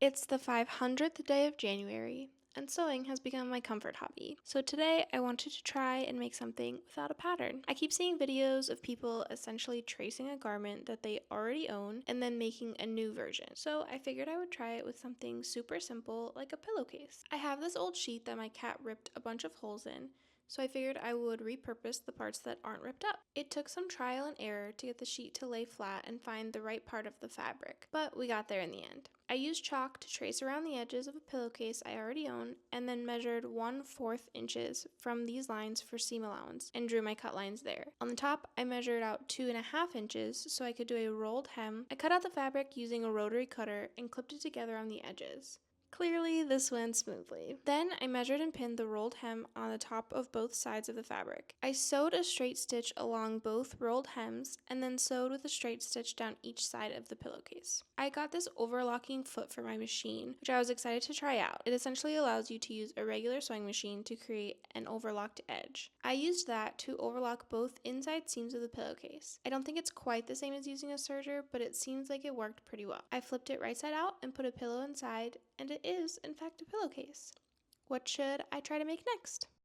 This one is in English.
It's the 500th day of January, and sewing has become my comfort hobby. So today I wanted to try and make something without a pattern. I keep seeing videos of people essentially tracing a garment that they already own and then making a new version. So I figured I would try it with something super simple like a pillowcase. I have this old sheet that my cat ripped a bunch of holes in, so I figured I would repurpose the parts that aren't ripped up. It took some trial and error to get the sheet to lay flat and find the right part of the fabric, but we got there in the end. I used chalk to trace around the edges of a pillowcase I already own, and then measured 1/4 inches from these lines for seam allowance and drew my cut lines there. On the top, I measured out 2.5 inches so I could do a rolled hem. I cut out the fabric using a rotary cutter and clipped it together on the edges. Clearly, this went smoothly. Then I measured and pinned the rolled hem on the top of both sides of the fabric. I sewed a straight stitch along both rolled hems and then sewed with a straight stitch down each side of the pillowcase. I got this overlocking foot for my machine, which I was excited to try out. It essentially allows you to use a regular sewing machine to create an overlocked edge. I used that to overlock both inside seams of the pillowcase. I don't think it's quite the same as using a serger, but it seems like it worked pretty well. I flipped it right side out and put a pillow inside, and it is, in fact, a pillowcase. What should I try to make next?